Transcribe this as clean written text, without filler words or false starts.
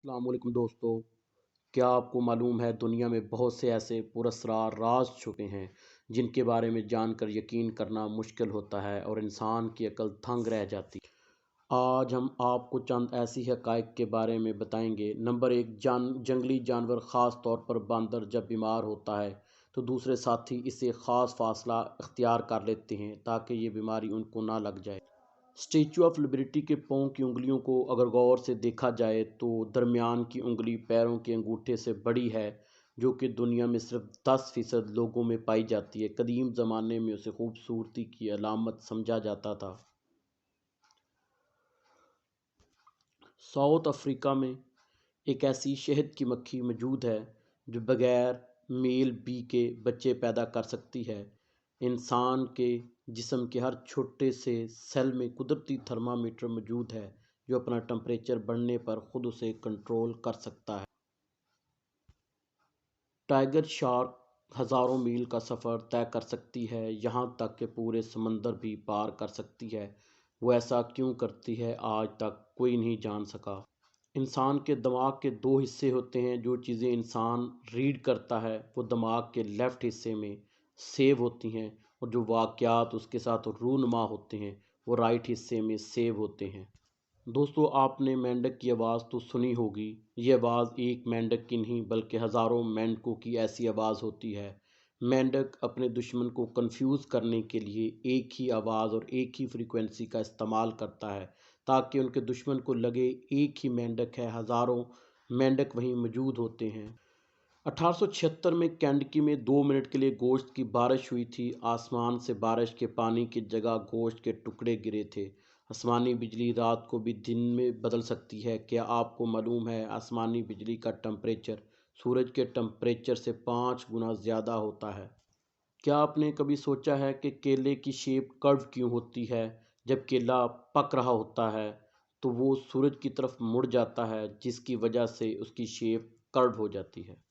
अस्सलाम वालेकुम दोस्तों। क्या आपको मालूम है दुनिया में बहुत से ऐसे पुरस्रार राज छुपे हैं जिनके बारे में जानकर यकीन करना मुश्किल होता है और इंसान की अक्ल दंग रह जाती है। आज हम आपको चंद ऐसी हकाइक के बारे में बताएंगे। नंबर एक, जंगली जानवर ख़ास तौर पर बंदर जब बीमार होता है तो दूसरे साथी इससे ख़ास फासला इख्तियार कर लेते हैं ताकि ये बीमारी उनको ना लग जाए। स्टैचू ऑफ लिबर्टी के पाँव की उंगलियों को अगर गौर से देखा जाए तो दरमियान की उंगली पैरों के अंगूठे से बड़ी है, जो कि दुनिया में सिर्फ 10% लोगों में पाई जाती है। कदीम ज़माने में उसे खूबसूरती की अलामत समझा जाता था। साउथ अफ्रीका में एक ऐसी शहद की मक्खी मौजूद है जो बगैर मेल बी के बच्चे पैदा कर सकती है। इंसान के जिस्म के हर छोटे से सेल में कुदरती थर्मामीटर मौजूद है जो अपना टेम्परेचर बढ़ने पर खुद उसे कंट्रोल कर सकता है। टाइगर शार्क हज़ारों मील का सफ़र तय कर सकती है, यहाँ तक कि पूरे समंदर भी पार कर सकती है। वो ऐसा क्यों करती है आज तक कोई नहीं जान सका। इंसान के दिमाग के दो हिस्से होते हैं। जो चीज़ें इंसान रीड करता है वो दिमाग के लेफ़्ट हिस्से में सेव होती हैं, और जो वाक़यात उसके साथ रूनुमा होते हैं वो राइट हिस्से में सेव होते हैं। दोस्तों, आपने मेंढक की आवाज़ तो सुनी होगी। ये आवाज़ एक मेंढक की नहीं बल्कि हज़ारों मेंढकों की ऐसी आवाज़ होती है। मेंढक अपने दुश्मन को कंफ्यूज करने के लिए एक ही आवाज़ और एक ही फ्रीक्वेंसी का इस्तेमाल करता है ताकि उनके दुश्मन को लगे एक ही मेंढक है, हज़ारों मेंढक वहीं मौजूद होते हैं। 1876 में कैंडकी में 2 मिनट के लिए गोश्त की बारिश हुई थी। आसमान से बारिश के पानी की जगह गोश्त के टुकड़े गिरे थे। आसमानी बिजली रात को भी दिन में बदल सकती है। क्या आपको मालूम है आसमानी बिजली का टेम्परेचर सूरज के टेम्परेचर से 5 गुना ज़्यादा होता है। क्या आपने कभी सोचा है कि केले की शेप कर्व क्यों होती है। जब केला पक रहा होता है तो वो सूरज की तरफ मुड़ जाता है, जिसकी वजह से उसकी शेप कर्व हो जाती है।